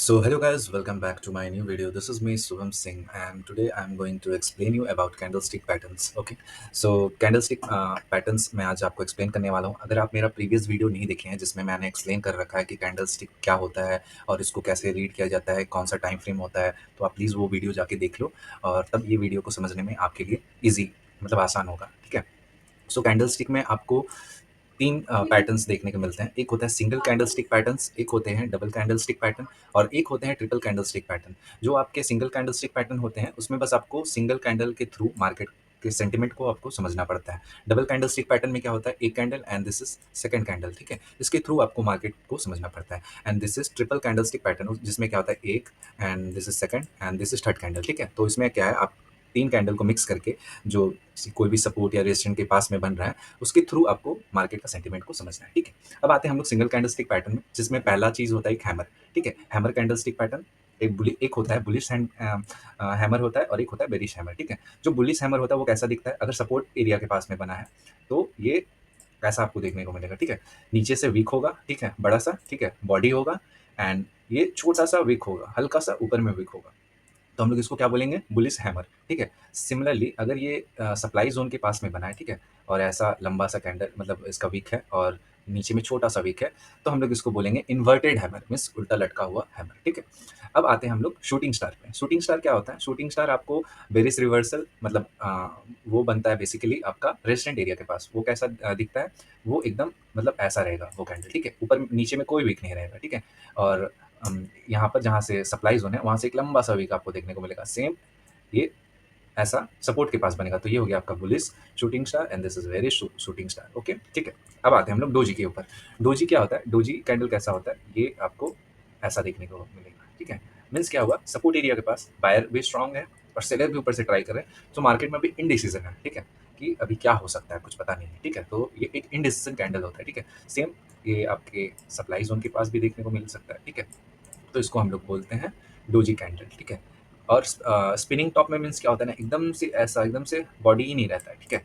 So hello guys, welcome back to my new video. This is me Subham Singh and today I'm going to explain you about candlestick patterns. Okay, so candlestick patterns मैं आज आपको explain करने वाला हूँ. अगर आप मेरा previous video नहीं देखे हैं जिसमें मैंने explain कर रखा है कि candlestick क्या होता है और इसको कैसे read किया जाता है, कौन सा time frame होता है, तो आप प्लीज़ वो वीडियो जाके देख लो और तब ये वीडियो को समझने में आपके लिए ईजी मतलब आसान होगा. ठीक है. सो कैंडलस्टिक में आपको 3 पैटर्न्स देखने को मिलते हैं. एक होता है सिंगल कैंडलस्टिक पैटर्न्स, एक होते हैं डबल कैंडलस्टिक पैटर्न और एक होते हैं ट्रिपल कैंडलस्टिक पैटर्न. जो आपके सिंगल कैंडलस्टिक पैटर्न होते हैं, उसमें बस आपको सिंगल कैंडल के थ्रू मार्केट के सेंटिमेंट को आपको समझना पड़ता है. डबल कैंडलस्टिक पैटर्न में क्या होता है, एक candle and this is second candle. ठीक है, इसके थ्रू आपको मार्केट को समझना पड़ता है. And this is triple candlestick pattern, जिसमें क्या होता है एक and this is second and this is third candle. ठीक है, तो इसमें क्या है, आप 3 कैंडल को मिक्स करके जो कोई भी सपोर्ट या रेजिस्टेंस के पास में बन रहा है, उसके थ्रू आपको मार्केट का सेंटीमेंट को समझना है. ठीक है, अब आते हैं हम लोग सिंगल कैंडलस्टिक पैटर्न में, जिसमें पहला चीज होता है एक हैमर. ठीक है, हैमर कैंडलस्टिक पैटर्न एक होता है बुलिश हैमर होता है और एक होता है बेरिश हैमर. ठीक है, जो बुलिश हैमर होता है वो कैसा दिखता है, अगर सपोर्ट एरिया के पास में बना है तो ये ऐसा आपको देखने को मिलेगा. ठीक है, नीचे से वीक होगा, ठीक है, बड़ा सा, ठीक है, बॉडी होगा एंड ये छोटा सा वीक होगा, हल्का सा ऊपर में वीक होगा, तो हम लोग इसको क्या बोलेंगे, बुलिश हैमर. ठीक है, सिमिलरली अगर ये सप्लाई जोन के पास में बना है, ठीक है, और ऐसा लंबा सा कैंडल मतलब इसका वीक है और नीचे में छोटा सा वीक है, तो हम लोग इसको बोलेंगे इन्वर्टेड हैमर, मीन्स उल्टा लटका हुआ हैमर. ठीक है, अब आते हैं हम लोग शूटिंग स्टार पे. शूटिंग स्टार क्या होता है, शूटिंग स्टार आपको बेरिस रिवर्सल मतलब वो बनता है बेसिकली आपका रेजिस्टेंट एरिया के पास. वो कैसा दिखता है, वो एकदम मतलब ऐसा रहेगा वो कैंडल. ठीक है, ऊपर नीचे में कोई वीक नहीं रहेगा. ठीक है, और यहाँ पर जहाँ से सप्लाई जोन है वहाँ से एक लंबा सा वीक आपको देखने को मिलेगा. सेम ये ऐसा सपोर्ट के पास बनेगा, तो ये हो गया आपका bullish shooting star and this is very shooting star. Okay, ठीक है, अब आते हैं हम लोग डोजी के ऊपर. डोजी क्या होता है, डोजी कैंडल कैसा होता है, ये आपको ऐसा देखने को मिलेगा. ठीक है, मीन्स क्या हुआ, सपोर्ट एरिया के पास बायर भी स्ट्रांग है और सेलर भी ऊपर से ट्राई कर रहे हैं, तो मार्केट में भी इनडिसीजन है. ठीक है, कि अभी क्या हो सकता है कुछ पता नहीं है. ठीक है, तो ये एक इनडिसीजन कैंडल होता है. ठीक है, सेम ये आपके सप्लाई जोन के पास भी देखने को मिल सकता है. ठीक है, तो इसको हम लोग बोलते हैं डोजी कैंडल. ठीक है, और स्पिनिंग टॉप में मीन्स क्या होता है ना, एकदम से ऐसा एकदम से बॉडी ही नहीं रहता है. ठीक है,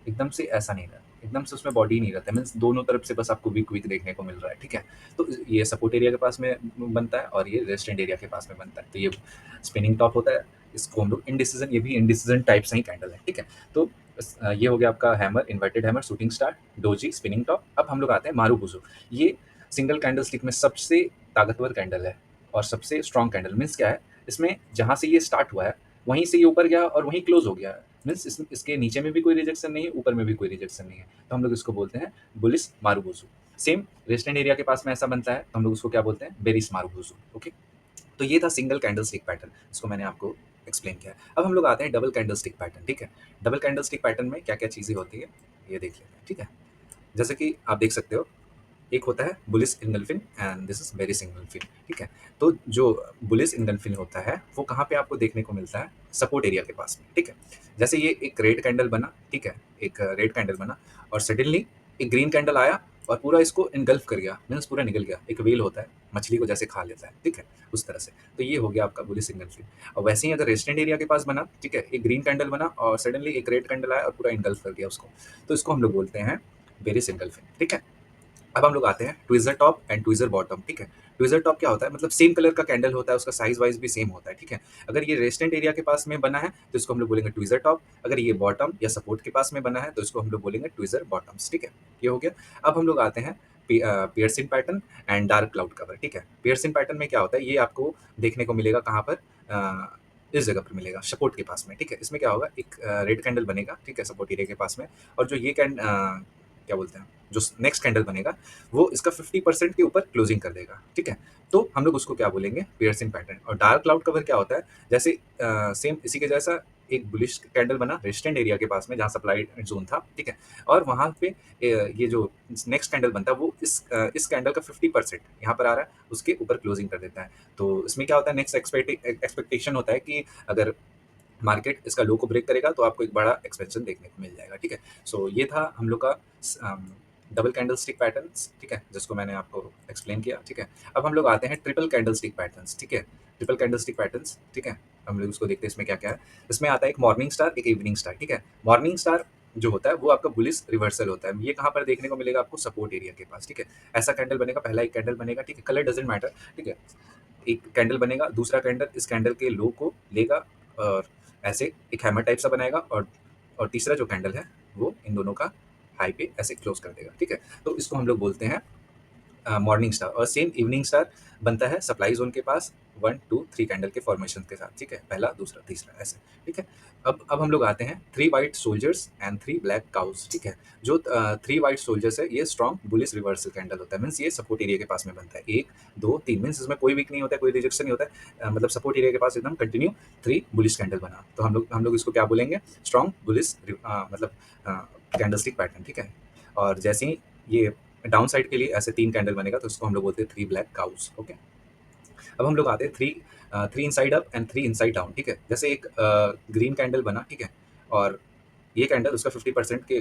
एकदम से ऐसा नहीं रहता, एकदम से उसमें बॉडी नहीं रहता है, मीन्स दोनों तरफ से बस आपको वीक वीक देखने को मिल रहा है. ठीक है, तो ये सपोर्ट एरिया के पास में बनता है और ये रेजिस्टेंट एरिया के पास में बनता है, तो ये स्पिनिंग टॉप होता है. इसको हम लोग इनडिसीजन, ये भी इनडिसीजन टाइप से ही कैंडल है. ठीक है, तो ये हो गया आपका hammer, inverted hammer, shooting star, doji, spinning top. अब हम लोग आते हैं मारूबुजू. ये सिंगल कैंडल स्टिक में सबसे ताकतवर कैंडल है और सबसे स्ट्रॉन्ग कैंडल. मीन्स क्या है, इसमें जहाँ से ये स्टार्ट हुआ है वहीं से ये ऊपर गया और वहीं क्लोज हो गया है. मीन्स इसके नीचे में भी कोई रिजेक्शन नहीं है, ऊपर में भी कोई रिजेक्शन नहीं है, तो हम लोग इसको बोलते हैं bullish marubozu. Same resistant area के पास में ऐसा बनता है, तो हम लोग उसको क्या बोलते हैं, बेरिस मारूबुजू. ओके, तो ये था सिंगल कैंडल स्टिक पैटर्न, इसको मैंने आपको एक्सप्लेन किया. अब हम लोग आते हैं डबल कैंडल स्टिक पैटर्न. ठीक है, डबल कैंडल स्टिक पैटर्न में क्या क्या चीज़ें होती है ये देख लेते हैं. ठीक है, जैसे कि आप देख सकते हो, एक होता है bullish engulfing and this is bearish engulfing. ठीक है, तो जो बुलिस इनगल्फिन होता है वो कहाँ पे आपको देखने को मिलता है, सपोर्ट एरिया के पास में. ठीक है, जैसे ये एक रेड कैंडल बना, ठीक है, एक रेड कैंडल बना और सडनली एक ग्रीन कैंडल आया और पूरा इसको इनगल्फ कर गया, मीन्स पूरा निकल गया. एक वेल होता है, मछली को जैसे खा लेता है, ठीक है, उस तरह से. तो ये हो गया आपका बुलिस इनगल्फिन. और वैसे ही अगर रेजिस्टेंट एरिया के पास बना, ठीक है, एक ग्रीन कैंडल बना और सडनली एक रेड कैंडल आया और पूरा इनगल्फ कर गया उसको, तो इसको हम लोग बोलते हैं बेरिस इनगल्फिन. ठीक है, अब हम लोग आते हैं tweezer top and tweezer bottom. ठीक है, ट्विज़र टॉप क्या होता है, मतलब सेम कलर का कैंडल होता है, उसका साइज वाइज भी सेम होता है. ठीक है, अगर ये रेजिस्टेंट एरिया के पास में बना है तो इसको हम लोग बोलेंगे ट्विज़र टॉप. अगर ये बॉटम या सपोर्ट के पास में बना है तो इसको हम लोग बोलेंगे ट्विज़र बॉटम्स. ठीक है, ये हो गया. अब हम लोग आते हैं piercing pattern and dark cloud cover. ठीक है, पियर्सिंग पैटर्न में क्या होता है, ये आपको देखने को मिलेगा कहाँ पर, इस जगह पर मिलेगा, सपोर्ट के पास में. ठीक है, इसमें क्या होगा, एक रेड कैंडल बनेगा, ठीक है, सपोर्ट एरिया के पास में, और जो ये क्या बोलते हैं, जो नेक्स्ट कैंडल बनेगा वो इसका 50% के ऊपर क्लोजिंग कर देगा. ठीक है, तो हम लोग उसको क्या बोलेंगे, पियर्सिंग पैटर्न. और डार्क क्लाउड कवर क्या होता है, जैसे सेम इसी के जैसा एक बुलिश कैंडल बना रेजिस्टेंट एरिया के पास में जहाँ सप्लाई जोन था. ठीक है, और वहाँ पे ये जो नेक्स्ट कैंडल बनता है वो इस कैंडल का 50% यहाँ पर आ रहा है, उसके ऊपर क्लोजिंग कर देता है. तो इसमें क्या होता है, नेक्स्ट एक्सपेक्टेशन होता है कि अगर मार्केट इसका लो को ब्रेक करेगा तो आपको एक बड़ा एक्सपेंशन देखने को मिल जाएगा. ठीक है, सो ये था हम लोग का डबल कैंडल स्टिक पैटर्न्स. ठीक है, जिसको मैंने आपको एक्सप्लेन किया. ठीक है, अब हम लोग आते हैं ट्रिपल कैंडल स्टिक पैटर्न्स. ठीक है, ट्रिपल कैंडल स्टिक पैटर्न्स. ठीक है, हम लोग उसको देखते हैं इसमें क्या क्या है. इसमें आता है एक मॉर्निंग स्टार, एक इवनिंग स्टार. ठीक है, मॉर्निंग स्टार जो होता है वो आपका बुलिश रिवर्सल होता है. ये कहाँ पर देखने को मिलेगा आपको, सपोर्ट एरिया के पास. ठीक है, ऐसा कैंडल बनेगा, पहला एक कैंडल बनेगा. ठीक है, कलर डजेंट मैटर. ठीक है, एक कैंडल बनेगा, दूसरा कैंडल इस कैंडल के लो को लेगा और ऐसे एक हैमर टाइप सा बनाएगा, और तीसरा जो कैंडल है वो इन दोनों का हाई पे ऐसे क्लोज कर देगा, ठीक है। तो इसको हम लोग बोलते हैं मॉर्निंग स्टार। और सेम इवनिंग स्टार बनता है सप्लाई जोन के पास 1 2 3 कैंडल के फॉर्मेशन के साथ, ठीक है, पहला दूसरा तीसरा ऐसे, ठीक है। अब हम लोग आते हैं 3 white soldiers and 3 black cows, ठीक है। जो 3 वाइट सोल्जर्स है ये स्ट्रॉन्ग बुलिश रिवर्सल कैंडल होता है, मीन्स ये सपोर्ट एरिया के पास में बनता है, 1 2 3, मीन्स इसमें कोई वीक नहीं होता है, कोई रिजेक्शन नहीं होता है, मतलब सपोर्ट एरिया के पास एकदम कंटिन्यू 3 बुलिश कैंडल बना, तो हम लोग इसको क्या बोलेंगे, स्ट्रॉन्ग बुलिश मतलब कैंडलस्टिक पैटर्न, ठीक है। और जैसे ही ये डाउन साइड के लिए ऐसे 3 कैंडल बनेगा तो इसको हम लोग बोलते हैं 3 ब्लैक काउज, ओके। अब हम लोग आते हैं 3 inside up and 3 inside down, ठीक है। जैसे एक ग्रीन कैंडल बना, ठीक है, और ये कैंडल उसका 50% के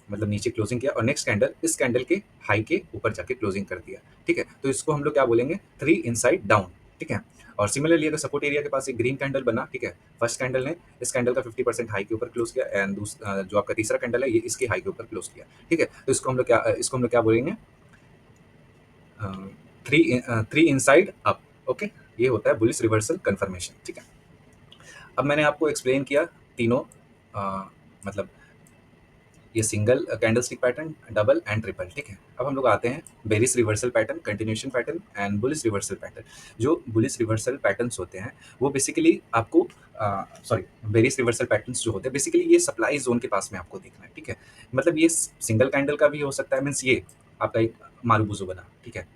मतलब नीचे क्लोजिंग किया, और नेक्स्ट कैंडल इस कैंडल के हाई के ऊपर जाके क्लोजिंग कर दिया, ठीक है। तो इसको हम लोग क्या बोलेंगे, 3 इनसाइड डाउन, ठीक है। और सिमिलरली अगर सपोर्ट एरिया के पास एक ग्रीन कैंडल बना, ठीक है, फर्स्ट कैंडल ने इस कैंडल का 50% हाई के ऊपर क्लोज किया, एंड जो आपका तीसरा कैंडल है ये इसके हाई के ऊपर क्लोज किया, ठीक है। तो इसको हम लोग क्या बोलेंगे, थ्री इनसाइड अप, ओके। ये होता है बुलिश रिवर्सल कंफर्मेशन, ठीक है। अब मैंने आपको एक्सप्लेन किया तीनों, मतलब ये single candlestick pattern, double and triple, ठीक है। अब हम लोग आते हैं berries reversal pattern, continuation pattern and bullish reversal pattern. जो बुलिश रिवर्सल पैटर्न्स होते हैं वो बेसिकली आपको सॉरी बेरिस रिवर्सल पैटर्न्स जो होते हैं बेसिकली ये सप्लाई जोन के पास में आपको देखना है, ठीक है। मतलब ये सिंगल कैंडल का भी हो सकता है, मीन्स ये आपका एक मारूबुजो बना, ठीक है,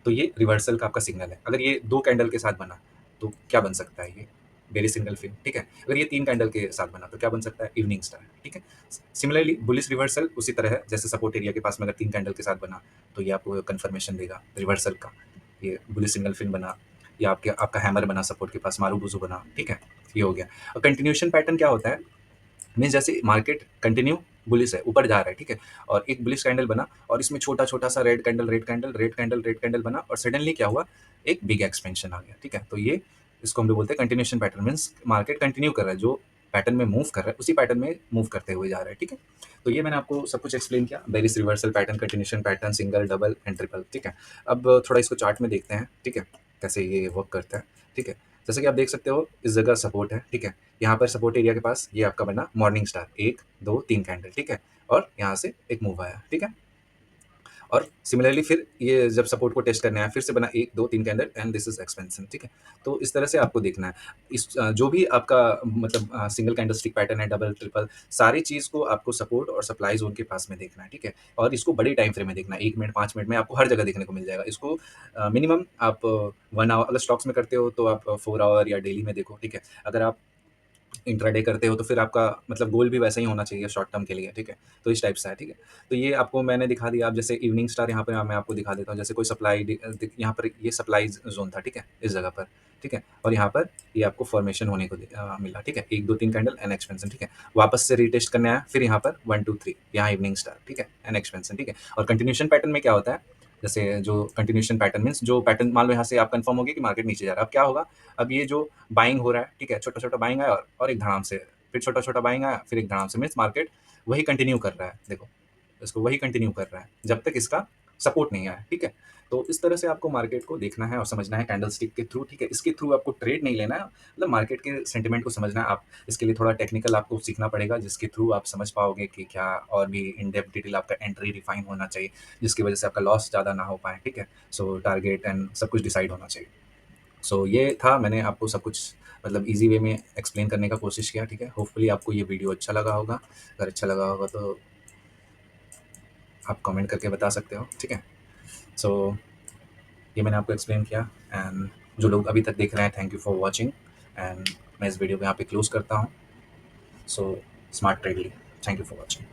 तो ये रिवर्सल का आपका सिग्नल है। अगर ये 2 कैंडल के साथ बना तो क्या बन सकता है, ये वेरी सिंगल फिन, ठीक है। अगर ये 3 कैंडल के साथ बना तो क्या बन सकता है, इवनिंग स्टार, ठीक है। सिमिलरली बुलिश रिवर्सल उसी तरह है, जैसे सपोर्ट एरिया के पास में अगर 3 कैंडल के साथ बना तो ये आपको कंफर्मेशन देगा रिवर्सल का, ये बुलिश सिंगल फिन बना, या आपका हैमर बना सपोर्ट के पास, मारूबुजो बना, ठीक है, ये हो गया। और कंटिन्यूशन पैटर्न क्या होता है, मीन्स जैसे मार्केट कंटिन्यू बुलिश है, ऊपर जा रहा है, ठीक है, और एक बुलिश कैंडल बना और इसमें छोटा छोटा सा red candle red candle red candle red candle बना, और सडनली क्या हुआ, एक बिग एक्सपेंशन आ गया, ठीक है। तो ये इसको हम लोग बोलते हैं continuation pattern, means market continue कर रहा है, जो पैटर्न में मूव कर रहा है उसी पैटर्न में मूव करते हुए जा रहा है, ठीक है। तो ये मैंने आपको सब कुछ एक्सप्लेन किया, berries reversal pattern, continuation pattern, single double and triple, ठीक है। अब थोड़ा इसको चार्ट में देखते हैं, ठीक है, कैसे ये वर्क करता है, ठीक है। जैसे कि आप देख सकते हो इस जगह सपोर्ट है, ठीक है, यहाँ पर सपोर्ट एरिया के पास ये आपका बना मॉर्निंग स्टार, 1 2 3 कैंडल, ठीक है, और यहाँ से एक मूव आया, ठीक है। और सिमिलरली फिर ये जब सपोर्ट को टेस्ट करने आया फिर से बना 1 2 3 candle and this is expansion, ठीक है। तो इस तरह से आपको देखना है, इस जो भी आपका मतलब सिंगल कैंडलस्टिक पैटर्न है, डबल ट्रिपल, सारी चीज़ को आपको सपोर्ट और सप्लाई जोन के पास में देखना है, ठीक है। और इसको बड़े टाइम फ्रेम में देखना है, 1 मिनट 5 मिनट में आपको हर जगह देखने को मिल जाएगा इसको। मिनिमम आप 1 आवर अगर स्टॉक्स में करते हो तो आप 4 आवर या डेली में देखो, ठीक है। अगर आप इंट्राडे करते हो तो फिर आपका मतलब गोल भी वैसा ही होना चाहिए शॉर्ट टर्म के लिए, ठीक है। तो इस टाइप से है, ठीक है। तो ये आपको मैंने दिखा दिया। आप जैसे इवनिंग स्टार यहाँ पे मैं आपको दिखा देता हूँ, जैसे कोई सप्लाई यहाँ पर ये सप्लाई जोन था, ठीक है, इस जगह पर, ठीक है। और यहाँ पर ये आपको फॉर्मेशन होने को मिला, ठीक है, 1 2 3 कैंडल एन एक्सपेंशन, ठीक है। वापस से रीटेस्ट करने आया, फिर यहाँ पर 1 2 3 यहाँ इवनिंग स्टार, ठीक है, एन एक्सपेंशन, ठीक है। और कंटिन्यूशन पैटर्न में क्या होता है, जैसे जो कंटिन्यूशन पैटर्न मीन्स जो पैटर्न मान लो यहाँ से आप कंफर्म होगी कि मार्केट नीचे जा रहा है, अब क्या होगा, अब ये जो बाइंग हो रहा है, ठीक है, छोटा छोटा बाइंग आया और एक धड़ाम से फिर छोटा छोटा बाइंग आया, फिर एक धड़ाम से, मीन्स मार्केट वही कंटिन्यू कर रहा है, देखो इसको वही कंटिन्यू कर रहा है जब तक इसका सपोर्ट नहीं आया, ठीक है। तो इस तरह से आपको मार्केट को देखना है और समझना है कैंडल स्टिक के थ्रू, ठीक है। इसके थ्रू आपको ट्रेड नहीं लेना है, मतलब मार्केट के सेंटिमेंट को समझना है। आप इसके लिए थोड़ा टेक्निकल आपको सीखना पड़ेगा, जिसके थ्रू आप समझ पाओगे कि क्या और भी इन डेप्थ डिटेल आपका एंट्री रिफाइन होना चाहिए, जिसकी वजह से आपका लॉस ज़्यादा ना हो पाए, ठीक है। सो टारगेट एंड सब कुछ डिसाइड होना चाहिए। सो ये था, मैंने आपको सब कुछ मतलब ईजी वे में एक्सप्लेन करने का कोशिश किया, ठीक है। होपफुली आपको ये वीडियो अच्छा लगा होगा, अगर अच्छा लगा होगा तो आप कमेंट करके बता सकते हो, ठीक है। सो ये मैंने आपको एक्सप्लेन किया, एंड जो लोग अभी तक देख रहे हैं thank you for watching, and मैं इस वीडियो को यहाँ पे क्लोज करता हूँ। So smart tradely, thank you for watching.